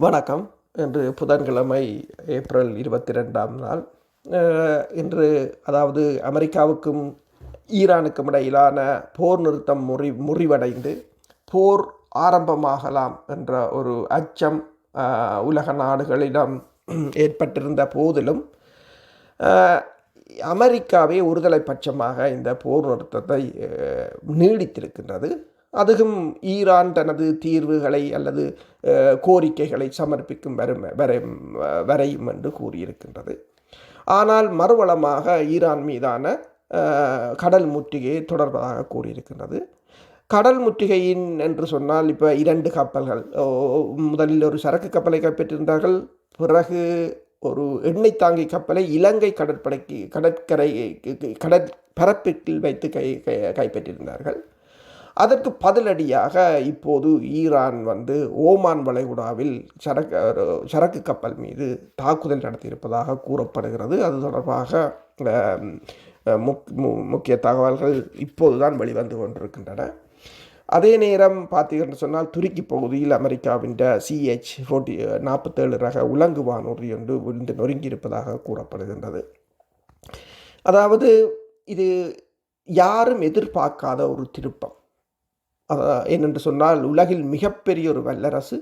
வணக்கம். இன்று புதன்கிழமை ஏப்ரல் 22ஆம் நாள். இன்று அதாவது அமெரிக்காவுக்கும் ஈரானுக்கும் இடையிலான போர் நிறுத்தம் முறிவடைந்து போர் ஆரம்பமாகலாம் என்ற ஒரு அச்சம் உலக நாடுகளிடம் ஏற்பட்டிருந்த போதிலும் அமெரிக்காவே ஒருதலை பட்சமாக இந்த போர் நிறுத்தத்தை நீடித்திருக்கின்றது. அதுவும் ஈரான் தனது தீர்வுகளை அல்லது கோரிக்கைகளை சமர்ப்பிக்கும் வரையும் என்று கூறியிருக்கின்றது. ஆனால் மறுவளமாக ஈரான் மீதான கடல் முற்றுகையை தொடர்வதாக கூறியிருக்கின்றது. கடல் முற்றுகையின் என்று சொன்னால் இப்போ 2 கப்பல்கள், முதலில் ஒரு சரக்கு கப்பலை கைப்பற்றியிருந்தார்கள். பிறகு ஒரு எண்ணெய் தாங்கி கப்பலை இலங்கை கடற்பரப்பில் வைத்து கைப்பற்றியிருந்தார்கள். அதற்கு பதிலடியாக இப்போது ஈரான் ஓமான் வளைகுடாவில் சரக்கு கப்பல் மீது தாக்குதல் நடத்தியிருப்பதாக கூறப்படுகிறது. அது தொடர்பாக முக்கிய தகவல்கள் இப்போதுதான் வெளிவந்து கொண்டிருக்கின்றன. அதே நேரம் பார்த்தீங்கன்னு சொன்னால் துருக்கி பகுதியில் அமெரிக்காவின் CH-47 ரக உலங்கு வானூர்தி ஒன்று விழுந்து நொறுங்கியிருப்பதாக கூறப்படுகின்றது. அதாவது இது யாரும் எதிர்பார்க்காத ஒரு திருப்பம். ஏனென்று சொன்னால் உலகில் மிகப்பெரிய ஒரு வல்லரசு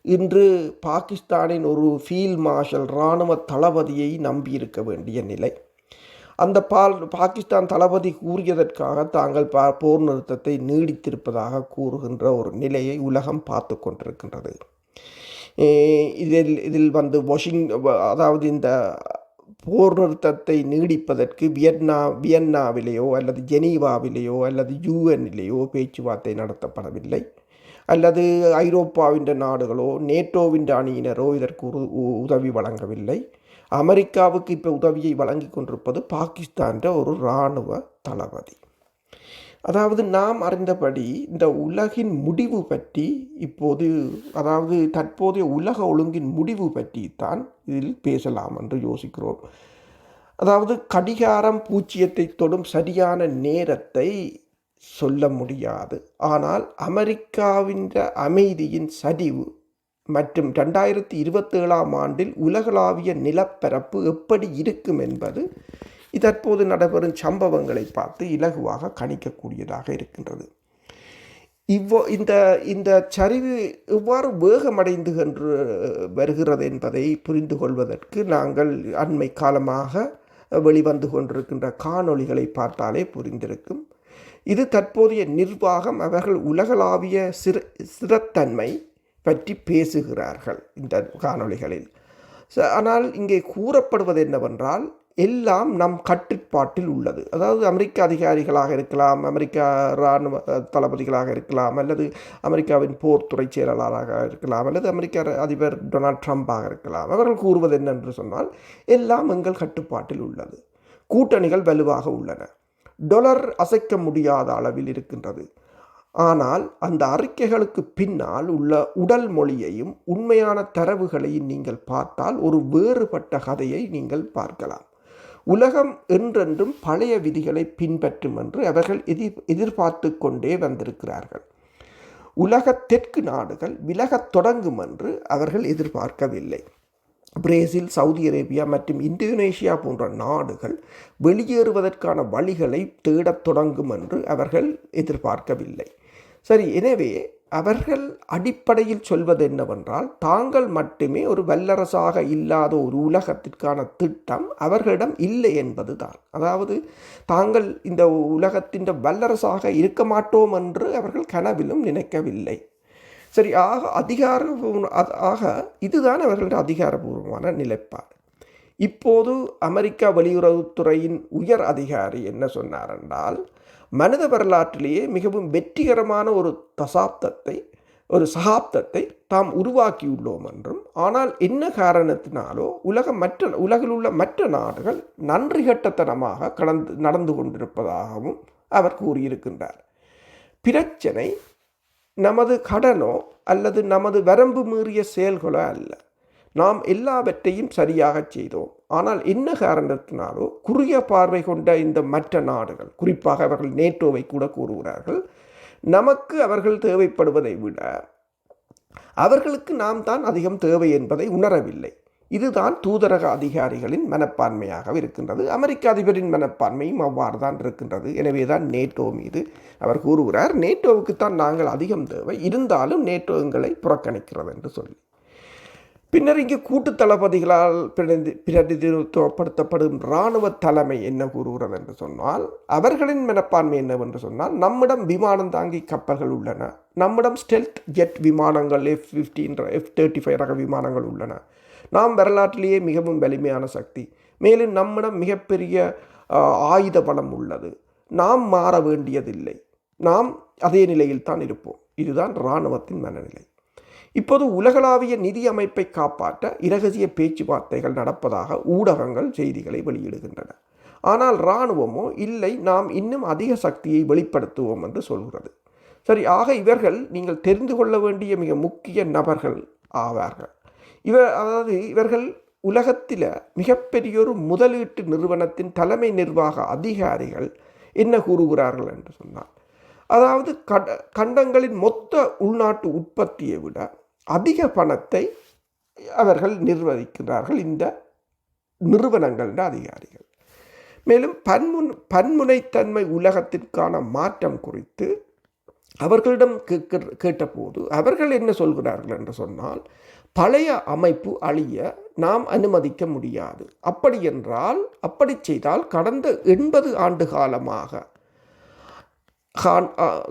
இன்று பாகிஸ்தானின் ஒரு ஃபீல்ட் மார்ஷல் இராணுவ தளபதியை நம்பியிருக்க வேண்டிய நிலை. அந்த பாகிஸ்தான் தளபதி கூறியதற்காக தாங்கள் போர் நிறுத்தத்தை நீடித்திருப்பதாக கூறுகின்ற ஒரு நிலையை உலகம் பார்த்து கொண்டிருக்கின்றது. இதில் அதாவது இந்த போர் நிறுத்தத்தை நீடிப்பதற்கு வியன்னாவிலேயோ அல்லது ஜெனீவாவிலேயோ அல்லது UNலேயோ பேச்சுவார்த்தை நடத்தப்படவில்லை. அல்லது ஐரோப்பாவின் நாடுகளோ நேட்டோவின் அணியினரோ இதற்கு உதவி வழங்கவில்லை. அமெரிக்காவுக்கு இப்போ உதவியை வழங்கி கொண்டிருப்பது பாகிஸ்தான் ஒரு இராணுவ தளபதி. அதாவது நாம் அறிந்தபடி இந்த உலகின் முடிவு பற்றி இப்போது, அதாவது தற்போதைய உலக ஒழுங்கின் முடிவு பற்றி தான் இதில் பேசலாம் என்று யோசிக்கிறோம். அதாவது கடிகாரம் பூஜ்ஜியத்தை தொடும் சரியான நேரத்தை சொல்ல முடியாது. ஆனால் அமெரிக்காவின் அமைதியின் சரிவு மற்றும் 2027ஆம் ஆண்டில் உலகளாவிய நிலப்பரப்பு எப்படி இருக்கும் என்பது தற்போது நடைபெறும் சம்பவங்களை பார்த்து இலகுவாக கணிக்கக்கூடியதாக இருக்கின்றது. இந்த சரிவு எவ்வாறு வேகமடைந்து வருகிறது என்பதை புரிந்து கொள்வதற்கு நாங்கள் அண்மை காலமாக வெளிவந்து கொண்டிருக்கின்ற காணொளிகளை பார்த்தாலே புரிந்திருக்கும். இது தற்போதைய நிர்வாகம் அவர்கள் உலகளாவிய ஸ்திரத்தன்மை பற்றி பேசுகிறார்கள் இந்த காணொளிகளில். ஆனால் இங்கே கூறப்படுவது என்னவென்றால் எல்லாம் நம் கட்டுப்பாட்டில் உள்ளது. அதாவது அமெரிக்க அதிகாரிகளாக இருக்கலாம், அமெரிக்கா இராணுவ தளபதிகளாக இருக்கலாம், அல்லது அமெரிக்காவின் போர்த்துறை செயலாளராக இருக்கலாம், அல்லது அமெரிக்க அதிபர் டொனால்ட் ட்ரம்பாக இருக்கலாம். அவர்கள் கூறுவது என்னென்று சொன்னால் எல்லாம் எங்கள் கட்டுப்பாட்டில் உள்ளது. கூட்டணிகள் வலுவாக உள்ளன. டாலர் அசைக்க முடியாத அளவில் இருக்கின்றது. ஆனால் அந்த அறிக்கைகளுக்கு பின்னால் உள்ள உடல் மொழியையும் உண்மையான தரவுகளையும் நீங்கள் பார்த்தால் ஒரு வேறுபட்ட கதையை நீங்கள் பார்க்கலாம். உலகம் என்றென்றும் பழைய விதிகளை பின்பற்றும் என்று அவர்கள் எதிர்பார்த்து கொண்டே வந்திருக்கிறார்கள். உலக தெற்கு நாடுகள் விலகத் தொடங்கும் என்று அவர்கள் எதிர்பார்க்கவில்லை. பிரேசில், சவுதி அரேபியா மற்றும் இந்தோனேஷியா போன்ற நாடுகள் வெளியேறுவதற்கான வழிகளை தேடத் தொடங்கும் என்று அவர்கள் எதிர்பார்க்கவில்லை. சரி, எனவே அவர்கள் அடிப்படையில் சொல்வது என்னவென்றால் தாங்கள் மட்டுமே ஒரு வல்லரசாக இல்லாத ஒரு உலகத்திற்கான திட்டம் அவர்களிடம் இல்லை என்பது தான். அதாவது தாங்கள் இந்த உலகத்தின் வல்லரசாக இருக்க மாட்டோம் என்று அவர்கள் கனவிலும் நினைக்கவில்லை. சரி, இதுதான் அவர்களுடைய அதிகாரபூர்வமான நிலைப்பாடு. இப்போது அமெரிக்கா வெளியுறவுத்துறையின் உயர் அதிகாரி என்ன சொன்னார் என்றால், மனித வரலாற்றிலேயே மிகவும் வெற்றிகரமான ஒரு சகாப்தத்தை தாம் உருவாக்கியுள்ளோம் என்றும், ஆனால் என்ன காரணத்தினாலோ உலகில் உள்ள மற்ற நாடுகள் நன்றி கட்டத்தனமாக நடந்து கொண்டிருப்பதாகவும் அவர் கூறியிருக்கின்றார். பிரச்சனை நமது கடனோ அல்லது நமது வரம்பு மீறிய செயல்களோ அல்ல. நாம் எல்லாவற்றையும் சரியாக செய்தோம். ஆனால் என்ன காரணத்தினாலோ குறுகிய பார்வை கொண்ட இந்த மற்ற நாடுகள், குறிப்பாக அவர்கள் நேட்டோவை கூட கூறுகிறார்கள், நமக்கு அவர்கள் தேவைப்படுவதை விட அவர்களுக்கு நாம் தான் அதிகம் தேவை என்பதை உணரவில்லை. இதுதான் தூதரக அதிகாரிகளின் மனப்பான்மையாக இருக்கின்றது. அமெரிக்க அதிபரின் மனப்பான்மையும் அவ்வாறு தான் இருக்கின்றது. எனவே தான் நேட்டோ மீது அவர் கூறுகிறார், நேட்டோவுக்குத்தான் நாங்கள் அதிகம் தேவை, இருந்தாலும் நேட்டோ எங்களை புறக்கணிக்கிறது என்று சொல்லி. பின்னர் இங்கு கூட்டு தளபதிகளால் பிரதிநிதித்துவப்படுத்தப்படும் இராணுவ தலைமை என்ன கூறுகிறது என்று சொன்னால், அவர்களின் மனப்பான்மை என்னவென்று சொன்னால், நம்மிடம் விமானம் தாங்கி கப்பல்கள் உள்ளன, நம்மிடம் ஸ்டெல்த் ஜெட் விமானங்கள் F-15 F-35 ரக விமானங்கள் உள்ளன, நாம் வரலாற்றிலேயே மிகவும் வலிமையான சக்தி, மேலும் நம்மிடம் மிகப்பெரிய ஆயுத பலம் உள்ளது, நாம் மாற வேண்டியதில்லை, நாம் அதே நிலையில் தான் இருப்போம். இதுதான் இராணுவத்தின் மனநிலை. இப்போது உலகளாவிய நிதி அமைப்பை காப்பாற்ற இரகசிய பேச்சுவார்த்தைகள் நடப்பதாக ஊடகங்கள் செய்திகளை வெளியிடுகின்றன. ஆனால் இராணுவமோ இல்லை, நாம் இன்னும் அதிக சக்தியை வெளிப்படுத்துவோம் என்று சொல்கிறது. சரி, ஆக இவர்கள் நீங்கள் தெரிந்து கொள்ள வேண்டிய மிக முக்கிய நபர்கள் ஆவார்கள். இவர்கள் உலகத்தில் மிகப்பெரியொரு முதலீட்டு நிறுவனத்தின் தலைமை நிர்வாக அதிகாரிகள் என்ன கூறுகிறார்கள் என்று சொன்னால், அதாவது கண்டங்களின் மொத்த உள்நாட்டு உற்பத்தியை விட அதிக பணத்தை அவர்கள் நிர்வகிக்கிறார்கள் இந்த நிறுவனங்களின் அதிகாரிகள். மேலும் பன்முனைத்தன்மை உலகத்திற்கான மாற்றம் குறித்து அவர்களிடம் கேட்டபோது அவர்கள் என்ன சொல்கிறார்கள் என்று சொன்னால், பழைய அமைப்பு அழிய நாம் அனுமதிக்க முடியாது. அப்படி என்றால், அப்படி செய்தால் கடந்த 80 ஆண்டு காலமாக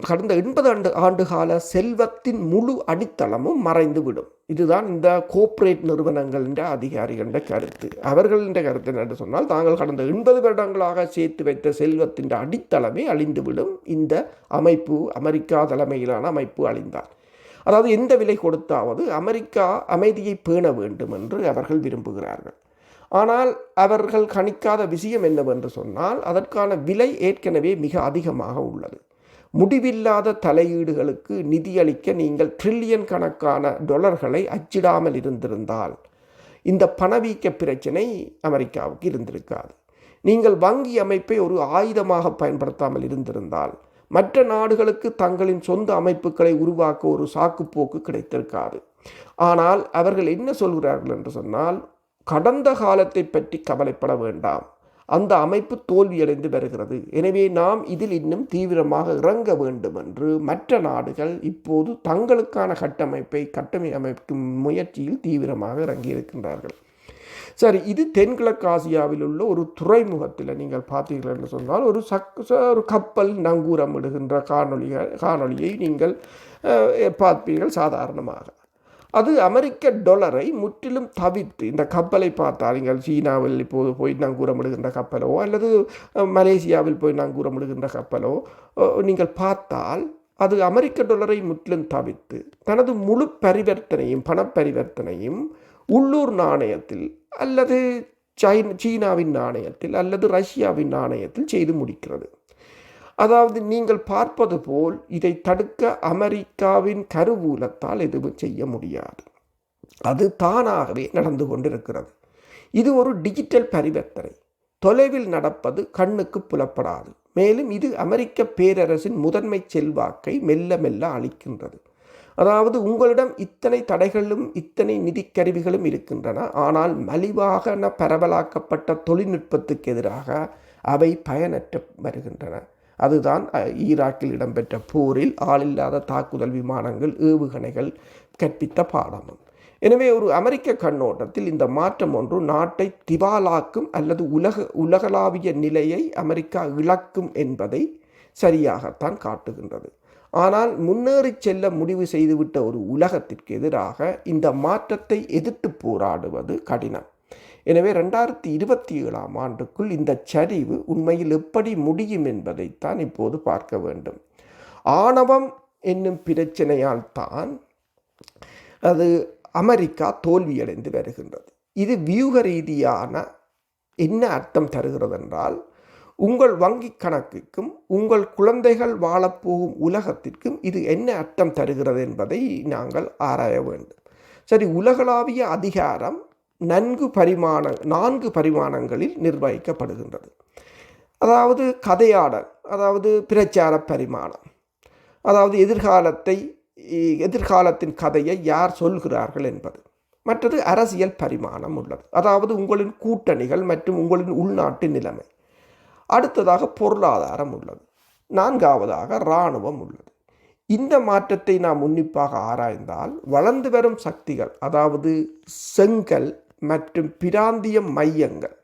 கடந்த 80 ஆண்டு கால செல்வத்தின் முழு அடித்தளமும் மறைந்துவிடும். இதுதான் இந்த கோஆப்ரேட் நிறுவனங்களின் அதிகாரிகளின் கருத்து. அவர்களின் கருத்து என்று சொன்னால், தாங்கள் கடந்த 80 வருடங்களாக சேர்த்து வைத்த செல்வத்தின் அடித்தளமே அழிந்துவிடும் இந்த அமைப்பு, அமெரிக்கா தலைமையிலான அமைப்பு அழிந்தால். அதாவது எந்த விலை கொடுத்தாவது அமெரிக்கா அமைதியை பேண வேண்டும் என்று அவர்கள் விரும்புகிறார்கள். ஆனால் அவர்கள் கணிக்காத விஷயம் என்னவென்று சொன்னால், அதற்கான விலை ஏற்கனவே மிக அதிகமாக உள்ளது. முடிவில்லாத தலையீடுகளுக்கு நிதியளிக்க நீங்கள் ட்ரில்லியன் கணக்கான டாலர்களை அச்சிடாமல் இருந்திருந்தால் இந்த பணவீக்க பிரச்சனை அமெரிக்காவுக்கு இருந்திருக்காது. நீங்கள் வங்கி அமைப்பை ஒரு ஆயுதமாக பயன்படுத்தாமல் இருந்திருந்தால் மற்ற நாடுகளுக்கு தங்களின் சொந்த அமைப்புகளை உருவாக்க ஒரு சாக்குப்போக்கு கிடைத்திருக்காது. ஆனால் அவர்கள் என்ன சொல்கிறார்கள் என்று சொன்னால், கடந்த காலத்தை பற்றி கவலைப்பட வேண்டாம், அந்த அமைப்பு தோல்வியடைந்து வருகிறது, எனவே நாம் இதில் இன்னும் தீவிரமாக இறங்க வேண்டும் என்று மற்ற நாடுகள் இப்போது தங்களுக்கான கட்டமைக்கும் முயற்சியில் தீவிரமாக இறங்கியிருக்கின்றார்கள். சரி, இது தென்கிழக்கு ஆசியாவில் உள்ள ஒரு துறைமுகத்தில் நீங்கள் பார்த்தீர்கள் என்று சொன்னால் ஒரு கப்பல் நங்கூரம் இடுகின்ற காணொளியை நீங்கள் பார்ப்பீர்கள். சாதாரணமாக அது அமெரிக்க டாலரை முற்றிலும் தவிர்த்து, இந்த கப்பலை பார்த்தால் நீங்கள் சீனாவில் இப்போது போய் நங்கூரமிடுகின்ற கப்பலோ அல்லது மலேசியாவில் போய் நங்கூரமிடுகின்ற கப்பலோ நீங்கள் பார்த்தால் அது அமெரிக்க டாலரை முற்றிலும் தவிர்த்து தனது முழு பணப்பரிவர்த்தனையும் உள்ளூர் நாணயத்தில் அல்லது சீனாவின் நாணயத்தில் அல்லது ரஷ்யாவின் நாணயத்தில் செய்து முடிக்கிறது. அதாவது நீங்கள் பார்ப்பது போல் இதை தடுக்க அமெரிக்காவின் கருவூலத்தால் எதுவும் செய்ய முடியாது. அது தானாகவே நடந்து கொண்டிருக்கிறது. இது ஒரு டிஜிட்டல் பரிவர்த்தனை, தொலைவில் நடப்பது கண்ணுக்கு புலப்படாது. மேலும் இது அமெரிக்க பேரரசின் முதன்மை செல்வாக்கை மெல்ல மெல்ல அளிக்கின்றது. அதாவது உங்களிடம் இத்தனை தடைகளும் இத்தனை நிதிக்கருவிகளும் இருக்கின்றன, ஆனால் மலிவாக பரவலாக்கப்பட்ட தொழில்நுட்பத்துக்கு எதிராக அவை பயனற்ற வருகின்றன. அதுதான் ஈராக்கில் இடம்பெற்ற போரில் ஆளில்லாத தாக்குதல் விமானங்கள், ஏவுகணைகள் கற்பித்த பாடமும். எனவே ஒரு அமெரிக்க கண்ணோட்டத்தில் இந்த மாற்றம் ஒன்று நாட்டை திவாலாக்கும் அல்லது உலகளாவிய நிலையை அமெரிக்கா இழக்கும் என்பதை சரியாகத்தான் காட்டுகின்றது. ஆனால் முன்னேறி செல்ல முடிவு செய்துவிட்ட ஒரு உலகத்திற்கு எதிராக இந்த மாற்றத்தை எதிர்த்து போராடுவது கடினம். எனவே 2027 ஆண்டுக்குள் இந்த சரிவு உண்மையில் எப்படி முடியும் என்பதைத்தான் இப்போது பார்க்க வேண்டும். ஆணவம் என்னும் பிரச்சனையால் தான் அது அமெரிக்கா தோல்வியடைந்து வருகின்றது. இது வியூக ரீதியான என்ன அர்த்தம் தருகிறது என்றால், உங்கள் வங்கி கணக்குக்கும் உங்கள் குழந்தைகள் வாழப்போகும் உலகத்திற்கும் இது என்ன அர்த்தம் தருகிறது என்பதை நாங்கள் ஆராய வேண்டும். சரி, உலகளாவிய அதிகாரம் 4 பரிமாணங்களில் நிர்வகிக்கப்படுகின்றது. அதாவது கதையாடல், அதாவது பிரச்சார பரிமாணம், அதாவது எதிர்காலத்தை எதிர்காலத்தின் கதையை யார் சொல்கிறார்கள் என்பது. மற்றது அரசியல் பரிமாணம் உள்ளது, அதாவது உங்களின் கூட்டணிகள் மற்றும் உங்களின் உள்நாட்டு நிலைமை. அடுத்ததாக பொருளாதாரம் உள்ளது. நான்காவதாக இராணுவம் உள்ளது. இந்த மாற்றத்தை நாம் உன்னிப்பாக ஆராய்ந்தால் வளர்ந்து வரும் சக்திகள், அதாவது செங்கல் மற்றும் பிராந்திய மையங்கள்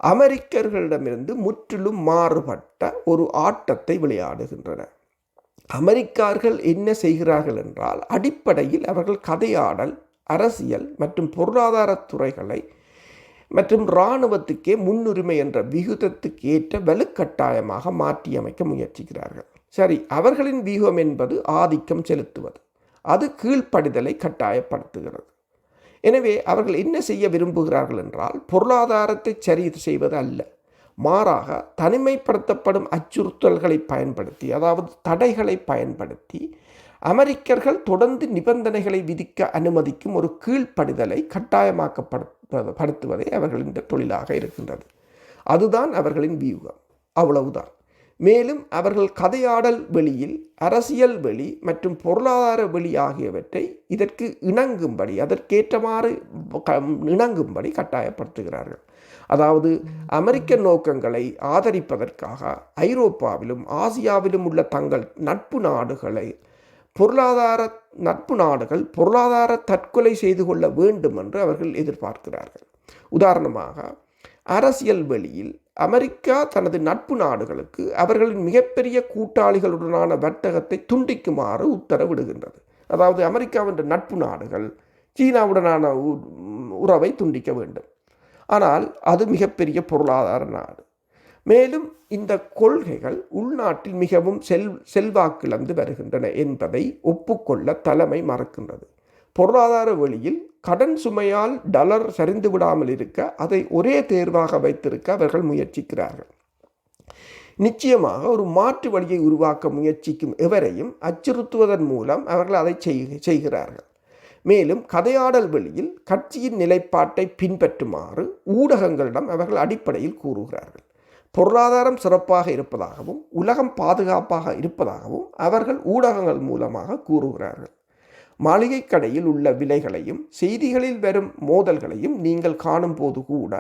அமெரிக்கர்களிடமிருந்து முற்றிலும் மாறுபட்ட ஒரு ஆட்டத்தை விளையாடுகின்றன. அமெரிக்கர்கள் என்ன செய்கிறார்கள் என்றால், அடிப்படையில் அவர்கள் கதையாடல், அரசியல் மற்றும் பொருளாதார துறைகளை மற்றும் இராணுவத்துக்கே முன்னுரிமை என்ற விகிதத்துக்கு ஏற்ற வலுக்கட்டாயமாக மாற்றியமைக்க முயற்சிக்கிறார்கள். சரி, அவர்களின் வியூகம் என்பது ஆதிக்கம் செலுத்துவது, அது கீழ்ப்படிதலை கட்டாயப்படுத்துகிறது. எனவே அவர்கள் என்ன செய்ய விரும்புகிறார்கள் என்றால், பொருளாதாரத்தை சரி செய்வது அல்ல, மாறாக தனிமைப்படுத்தப்படும் அச்சுறுத்தல்களை பயன்படுத்தி, அதாவது தடைகளை பயன்படுத்தி அமெரிக்கர்கள் தொடர்ந்து நிபந்தனைகளை விதிக்க அனுமதிக்கும் ஒரு கீழ்ப்படிதலை கட்டாயமாக்கப்படுத்துவதே அவர்களின் தொழிலாக இருக்கின்றது. அதுதான் அவர்களின் வியூகம், அவ்வளவுதான். மேலும் அவர்கள் கதையாடல் வெளியில் அரசியல் வெளி மற்றும் பொருளாதார வெளி ஆகியவற்றை இதற்கு இணங்கும்படி, அதற்கேற்றமாறு இணங்கும்படி கட்டாயப்படுத்துகிறார்கள். அதாவது அமெரிக்க நோக்கங்களை ஆதரிப்பதற்காக ஐரோப்பாவிலும் ஆசியாவிலும் உள்ள தங்கள் நட்பு நாடுகளை பொருளாதார தற்கொலை செய்து கொள்ள வேண்டும் என்று அவர்கள் எதிர்பார்க்கிறார்கள். உதாரணமாக, அரசியல் வெளியில் அமெரிக்கா தனது நட்பு நாடுகளுக்கு அவர்களின் மிகப்பெரிய கூட்டாளிகளுடனான வர்த்தகத்தை துண்டிக்குமாறு உத்தரவிடுகின்றது. அதாவது அமெரிக்காவின் நட்பு நாடுகள் சீனாவுடனான உறவை துண்டிக்க வேண்டும். ஆனால் அது மிகப்பெரிய பொருளாதார நாடு. மேலும் இந்த கொள்கைகள் உள்நாட்டில் மிகவும் செல்வாக்கிழந்து வருகின்றன என்பதை ஒப்புக்கொள்ள தலைமை மறக்கின்றது. பொருளாதார வழியில் கடன் சுமையால் டாலர் சரிந்து விடாமல் இருக்க அதை ஒரே தேர்வாக வைத்திருக்க அவர்கள் முயற்சிக்கிறார்கள். நிச்சயமாக ஒரு மாற்று வழியை உருவாக்க முயற்சிக்கும் எவரையும் அச்சுறுத்துவதன் மூலம் அவர்கள் அதை செய்கிறார்கள். மேலும் கதையாடல் வெளியில் கட்சியின் நிலைப்பாட்டை பின்பற்றுமாறு ஊடகங்களிடம் அவர்கள் அடிப்படையில் கூறுகிறார்கள். பொருளாதாரம் சிறப்பாக இருப்பதாகவும் உலகம் பாதுகாப்பாக இருப்பதாகவும் அவர்கள் ஊடகங்கள் மூலமாக கூறுகிறார்கள். மளிகை கடையில் உள்ள விலைகளையும் செய்திகளில் வரும் மோதல்களையும் நீங்கள் காணும் போது கூட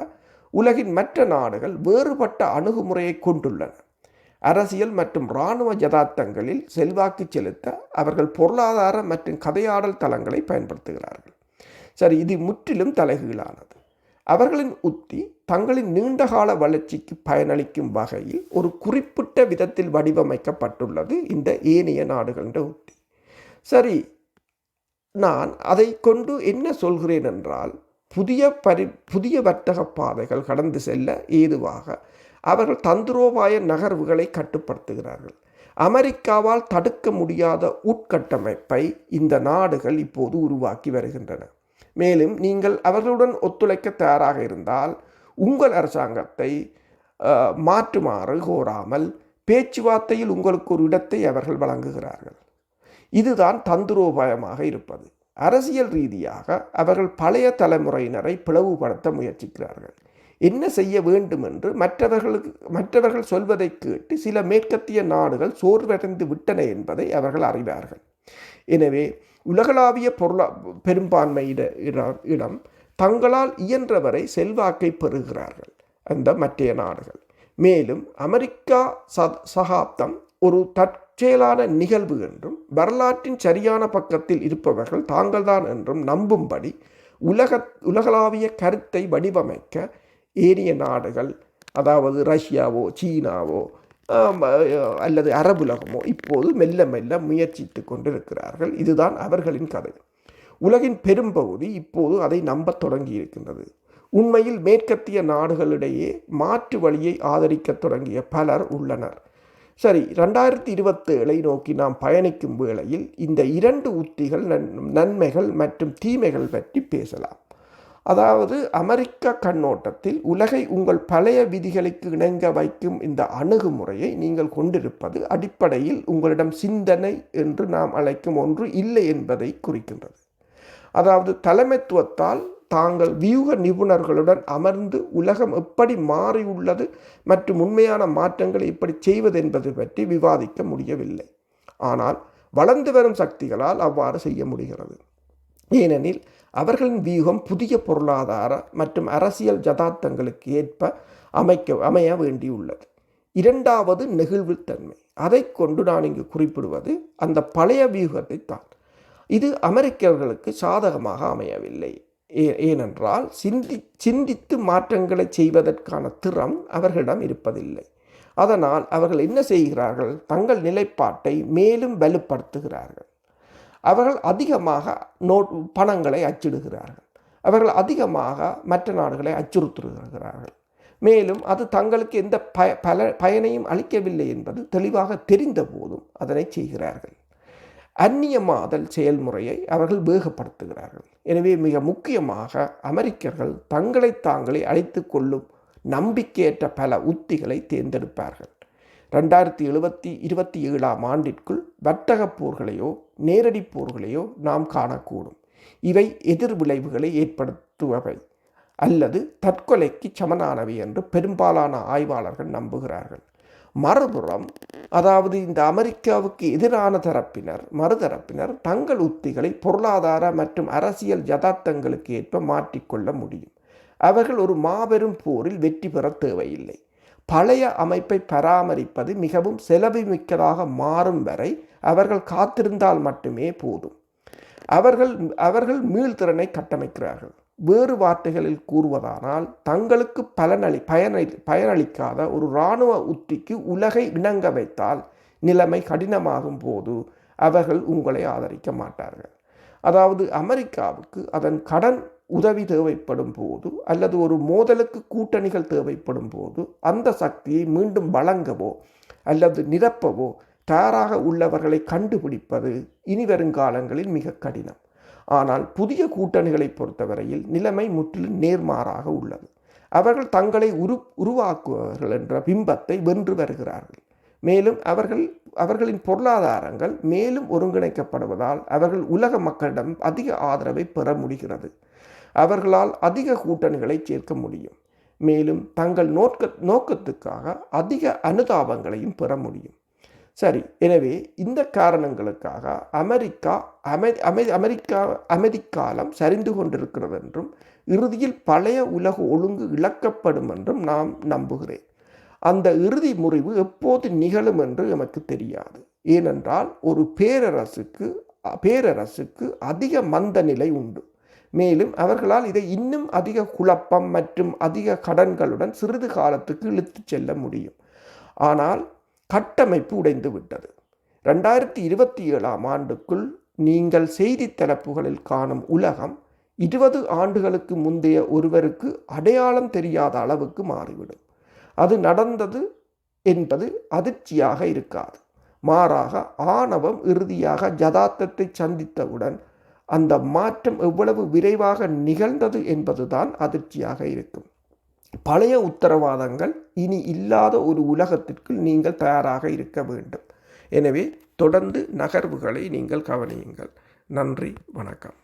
உலகின் மற்ற நாடுகள் வேறுபட்ட அணுகுமுறையை கொண்டுள்ளன. அரசியல் மற்றும் இராணுவ யதார்த்தங்களில் செல்வாக்கு செலுத்த அவர்கள் பொருளாதார மற்றும் கதையாடல் தளங்களை பயன்படுத்துகிறார்கள். சரி, இது முற்றிலும் தலைகீழானது. அவர்களின் உத்தி தங்களின் நீண்டகால வளர்ச்சிக்கு பயனளிக்கும் வகையில் ஒரு குறிப்பிட்ட விதத்தில் வடிவமைக்கப்பட்டுள்ளது இந்த ஏனைய நாடுகளின் உத்தி. சரி, நான் அதை கொண்டு என்ன சொல்கிறேன் என்றால், புதிய வர்த்தக பாதைகள் கடந்து செல்ல ஏதுவாக அவர்கள் தந்திரோபாய நகர்வுகளை கட்டுப்படுத்துகிறார்கள். அமெரிக்காவால் தடுக்க முடியாத உட்கட்டமைப்பை இந்த நாடுகள் இப்போது உருவாக்கி வருகின்றன. மேலும் நீங்கள் அவர்களுடன் ஒத்துழைக்க தயாராக இருந்தால் உங்கள் அரசாங்கத்தை மாற்றுமாறு கோராமல் பேச்சுவார்த்தையில் உங்களுக்கு ஒரு இடத்தை அவர்கள் வழங்குகிறார்கள். இதுதான் தந்திரோபாயமாக இருப்பது. அரசியல் ரீதியாக அவர்கள் பழைய தலைமுறையினரை பிளவுபடுத்த முயற்சிக்கிறார்கள். என்ன செய்ய வேண்டும் என்று மற்றவர்கள் சொல்வதை கேட்டு சில மேற்கத்திய நாடுகள் சோர்வடைந்து விட்டன என்பதை அவர்கள் அறிவார்கள். எனவே உலகளாவிய பெரும்பான்மையிடம் தங்களால் இயன்றவரை செல்வாக்கை பெறுகிறார்கள் அந்த மற்ற நாடுகள். மேலும் அமெரிக்கா சகாப்தம் ஒரு தற்செயலான நிகழ்வு என்றும் வரலாற்றின் சரியான பக்கத்தில் இருப்பவர்கள் தாங்கள்தான் என்றும் நம்பும்படி உலகளாவிய கருத்தை வடிவமைக்க ஏனைய நாடுகள், அதாவது ரஷ்யாவோ சீனாவோ அல்லது அரபுலகமோ இப்போது மெல்ல மெல்ல முயற்சித்து கொண்டிருக்கிறார்கள். இதுதான் அவர்களின் கதை. உலகின் பெரும்பகுதி இப்போது அதை நம்பத் தொடங்கி இருக்கின்றது. உண்மையில் மேற்கத்திய நாடுகளிடையே மாற்று வழியை ஆதரிக்க தொடங்கிய பலர் உள்ளனர். சரி, 2027 நோக்கி நாம் பயணிக்கும் வேளையில் இந்த இரண்டு உத்திகள் நன்மைகள் மற்றும் தீமைகள் பற்றி பேசலாம். அதாவது அமெரிக்க கண்ணோட்டத்தில் உலகை உங்கள் பழைய விதிகளுக்கு இணங்க வைக்கும் இந்த அணுகுமுறையை நீங்கள் கொண்டிருப்பது அடிப்படையில் உங்களிடம் சிந்தனை என்று நாம் அழைக்கும் ஒன்று இல்லை என்பதை குறிக்கின்றது. அதாவது தலைமைத்துவத்தால் தாங்கள் வியூக நிபுணர்களுடன் அமர்ந்து உலகம் எப்படி மாறியுள்ளது மற்றும் உண்மையான மாற்றங்களை எப்படி செய்வது என்பது பற்றி விவாதிக்க முடியவில்லை. ஆனால் வளர்ந்து வரும் சக்திகளால் அவ்வாறு செய்ய முடிகிறது. ஏனெனில் அவர்களின் வியூகம் புதிய பொருளாதார மற்றும் அரசியல் யதார்த்தங்களுக்கு ஏற்ப அமைய வேண்டியுள்ளது. இரண்டாவது நெகிழ்வுத்தன்மை. அதை கொண்டு நான் இங்கு குறிப்பிடுவது அந்த பழைய வியூகத்தை தான். இது அமெரிக்கர்களுக்கு சாதகமாக அமையவில்லை. ஏனென்றால் சிந்தித்து மாற்றங்களை செய்வதற்கான திறம் அவர்களிடம் இருப்பதில்லை. அதனால் அவர்கள் என்ன செய்கிறார்கள்? தங்கள் நிலைப்பாட்டை மேலும் வலுப்படுத்துகிறார்கள். அவர்கள் அதிகமாக பணங்களை அச்சிடுகிறார்கள். அவர்கள் அதிகமாக மற்ற நாடுகளை அச்சுறுத்துகிறார்கள். மேலும் அது தங்களுக்கு எந்த பயனையும் அளிக்கவில்லை என்பது தெளிவாக தெரிந்த போதும் அதனை செய்கிறார்கள். அந்நியமாதல் செயல்முறையை அவர்கள் வேகப்படுத்துகிறார்கள். எனவே மிக முக்கியமாக அமெரிக்கர்கள் தங்களை தாங்களே அழைத்து கொள்ளும் நம்பிக்கையற்ற பல உத்திகளை தேர்ந்தெடுப்பார்கள். 2027 ஆண்டிற்குள் வர்த்தக போர்களையோ நேரடி போர்களையோ நாம் காணக்கூடும். இவை எதிர் விளைவுகளை ஏற்படுத்துபவை அல்லது தற்கொலைக்கு சமனானவை என்று பெரும்பாலான ஆய்வாளர்கள் நம்புகிறார்கள். மறுபுறம், அதாவது இந்த அமெரிக்காவுக்கு எதிரான மறுதரப்பினர் தங்கள் உத்திகளை பொருளாதார மற்றும் அரசியல் யதார்த்தங்களுக்கு ஏற்ப மாற்றிக்கொள்ள முடியும். அவர்கள் ஒரு மாபெரும் போரில் வெற்றி பெற தேவையில்லை. பழைய அமைப்பை பராமரிப்பது மிகவும் செலவுமிக்கதாக மாறும் வரை அவர்கள் காத்திருந்தால் மட்டுமே போதும். அவர்கள் மீள்திறனை கட்டமைக்கிறார்கள். வேறு வார்த்தைகளில் கூறுவதானால், தங்களுக்கு பயனளிக்காத ஒரு இராணுவ உத்திக்கு உலகை இணங்க வைத்தால் நிலைமை கடினமாகும் போது அவர்கள் உங்களை ஆதரிக்க மாட்டார்கள். அதாவது அமெரிக்காவுக்கு அதன் கடன் உதவி தேவைப்படும் போது அல்லது ஒரு மோதலுக்கு கூட்டணிகள் தேவைப்படும் போது அந்த சக்தியை மீண்டும் வழங்கவோ அல்லது நிரப்பவோ தயாராக உள்ளவர்களை கண்டுபிடிப்பது இனி வருங்காலங்களில் மிக கடினம். ஆனால் புதிய கூட்டணிகளை பொறுத்தவரையில் நிலைமை முற்றிலும் நேர்மாறாக உள்ளது. அவர்கள் தங்களை உருவாக்குவார்கள் என்ற பிம்பத்தை வென்று வருகிறார்கள். மேலும் அவர்களின் பொருளாதாரங்கள் மேலும் ஒருங்கிணைக்கப்படுவதால் அவர்கள் உலக மக்களிடம் அதிக ஆதரவை பெற முடிகிறது. அவர்களால் அதிக கூட்டணிகளை சேர்க்க முடியும். மேலும் தங்கள் நோக்கத்துக்காக அதிக அனுதாபங்களையும் பெற முடியும். சரி, எனவே இந்த காரணங்களுக்காக அமைதிக்காலம் சரிந்து கொண்டிருக்கிறது என்றும் இறுதியில் பழைய உலக ஒழுங்கு இழக்கப்படும் என்றும் நான் நம்புகிறேன். அந்த இறுதி முறிவு எப்போது நிகழும் என்று எனக்கு தெரியாது. ஏனென்றால் ஒரு பேரரசுக்கு அதிக மந்த நிலை உண்டு. மேலும் அவர்களால் இதை இன்னும் அதிக குழப்பம் மற்றும் அதிக கடன்களுடன் சிறிது காலத்துக்கு இழுத்து செல்ல முடியும். ஆனால் கட்டமைப்பு உடைந்து விட்டது. 2027 ஆண்டுக்குள் நீங்கள் செய்தி தலைப்புகளில் காணும் உலகம் 20 ஆண்டுகளுக்கு முந்தைய ஒருவருக்கு அடையாளம் தெரியாத அளவுக்கு மாறிவிடும். அது நடந்தது என்பது அதிர்ச்சியாக இருக்காது. மாறாக ஆணவம் இறுதியாக யதார்த்தத்தை சந்தித்தவுடன் அந்த மாற்றம் எவ்வளவு விரைவாக நிகழ்ந்தது என்பதுதான் அதிர்ச்சியாக இருக்கும். பழைய உத்தரவாதங்கள் இனி இல்லாத ஒரு உலகத்திற்கு நீங்கள் தயாராக இருக்க வேண்டும். எனவே தொடர்ந்து நகர்வுகளை நீங்கள் கவனியுங்கள். நன்றி, வணக்கம்.